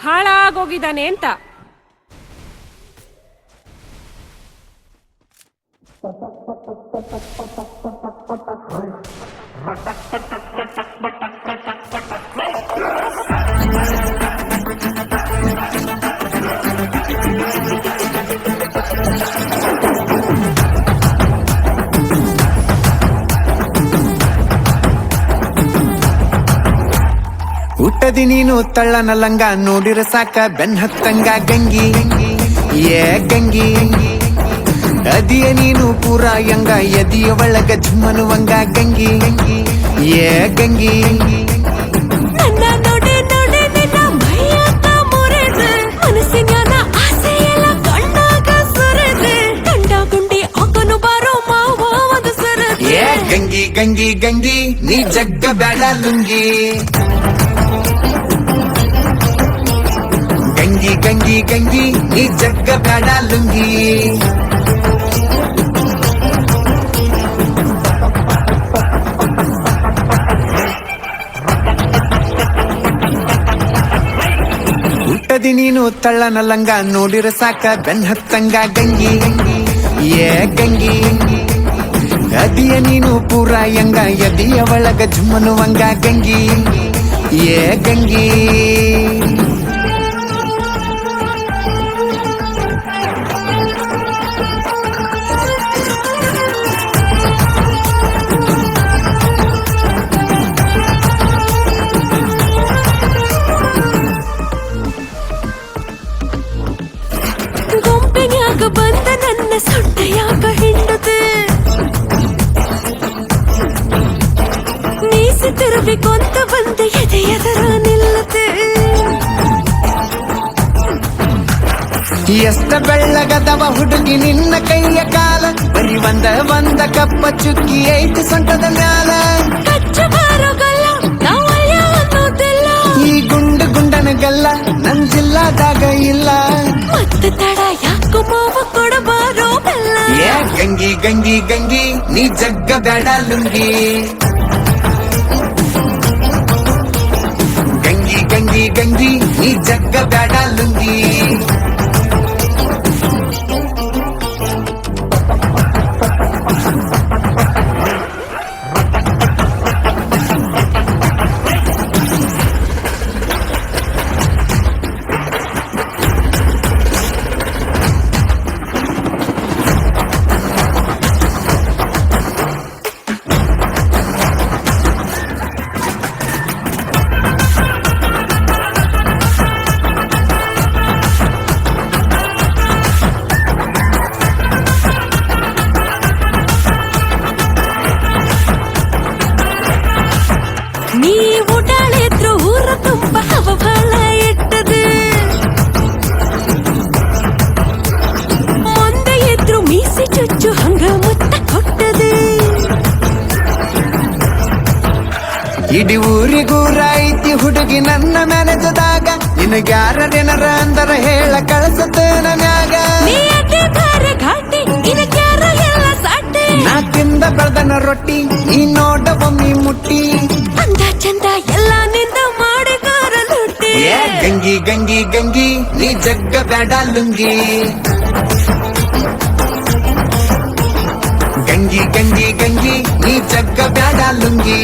ಹಾಳಾಗೋಗಿದ್ದಾನೆ ಅಂತ. ಹುಟ್ಟದಿ ನೀನು ತಳ್ಳನ ಲಂಗ ನೋಡಿರ ಸಾಕ ಬೆನ್ ಹತ್ತಂಗ ಗಂಗಿ ಏ ಗಂಗಿ ಅದಿಯ ನೀನು ಪೂರ ಯಂಗ ಎದಿಯ ಒಳಗ ಝುಮ್ಮನುವಂಗ ಗಂಗಿ ಏ ಗಂಗಿ ನನ್ನ ನೋಡಿ ನೋಡಿ ನಿನ್ನ ಮೈಯಾಗ ಮುರಿದು ಮನಸ್ಸಿನ ಆಸೆ ಎಲ್ಲ ಕಣ್ಣಾಗ ಸುರಿದು ಗಂಡ ಗುಂಡಿ ಅಕ್ಕನು ಬಾರೋ ಮಾವ ಒಂದು ಸರದು. ಏ ಗಂಗಿ ಗಂಗಿ ಗಂಗಿ ನೀ ಜಗ್ಗ ಬೇಡ ಲುಂಗಿ ಗಂಗಿ ಗಂಗಿ ಗಂಗಿ ನೀ ಜಗ್ಗ ಬೇಡ ಲುಂಗಿ ಹುಟ್ಟದಿ ನೀನು ತಳ್ಳನ ಲಂಗ ನೋಡಿರ ಸಾಕ ಬೆನ್ ಹತ್ತಂಗ ಗಂಗಿ ಏ ಗಂಗಿ ಅದಿಯ ನೀನು ಪೂರ ಯಂಗ ಎದಿಯ ಒಳಗ ಝುಮ್ಮನುವಂಗ ಗಂಗಿ ಏ ಗಂಗಿ ಗೊಂಬೆನ್ಯಾಗ ಬಂದ ನನ್ನ ಸೊಂಟೆಯಾಗ ಹಿಂಡದು ಮೀಸಿ ತಿರುವಿಕೊಂತ ಬಂದ ಎದೆಯದರ ನಿಲ್ಲದು. ಎಷ್ಟ ಬೆಳ್ಳಗದವ ಹುಡುಗಿ ನಿನ್ನ ಕೈಯ ಕಾಲ ಬರೀ ಒಂದ ಕಪ್ಪ ಚುಕ್ಕಿ ಐತಿ ಸೊಂಟದ ಮ್ಯಾಲ ಕಚ್ಚ ಬಾರೋಗಲ್ಲ ನಾವಯ್ಯ ಅನ್ನೋದಿಲ್ಲ ಈ ಗುಂಡನಗಲ್ಲ ನನ್ ಜಿಲ್ಲಾದಾಗ ಇಲ್ಲ ಮತ್ತೆ ತಡ ಯಾಕೋ ಮಾವ ಕೊಡಬಾರೋ ಬೆಲ್ಲ. ಏ ಗಂಗಿ ಗಂಗಿ ಗಂಗಿ ನೀ ಜಗ್ಗ ಬೇಡ ಲುಂಗಿ ಗಂಗಿ ಗಂಗಿ ಗಂಗಿ ನೀ ಜಗ್ಗ ಬೇಡ ಲುಂಗಿ ನೀ ಊಟಾಳಿದ್ರು ಊರ ತುಂಬ ಹವಭಾಳ ಇಟ್ಟದು ಮುಂದೆ ಇದ್ರು ಮೀಸಿ ಚುಚ್ಚು ಹಂಗ ಮುತ್ತ ಕೊಟ್ಟದು. ಇಡೀ ಊರಿಗೂರ ಐತಿ ಹುಡುಗಿ ನನ್ನ ಮೆನೆಜದಾಗ ನಿನಗ್ಯಾರೇನರ ಅಂದರ ಹೇಳ ಕಳಸತೇನ ಮ್ಯಾಗ ನೀ ಅದೇ ಧಾರೆ ಘಾಟಿ ಇದಕ್ಯಾರ ಎಲ್ಲ ಸಾಟಿ ನಾ ತಿಂದ ಬೆಳ್ದನ ರೊಟ್ಟಿ ನೀ ನೋಡ ಒಮ್ಮಿ ಮುಟ್ಟಿ ಅಂದ ಚಂದ ಎಲ್ಲ ನಿಂದ ಮಾಡಿದಾರ ಲುಟ್ಟಿ. ಏ ಗಂಗಿ ಗಂಗಿ ಗಂಗಿ ನೀ ಜಗ್ಗ ಬೇಡ ಲುಂಗಿ ಗಂಗಿ ಗಂಗಿ ಗಂಗಿ ನೀ ಜಗ್ಗ ಬೇಡ ಲುಂಗಿ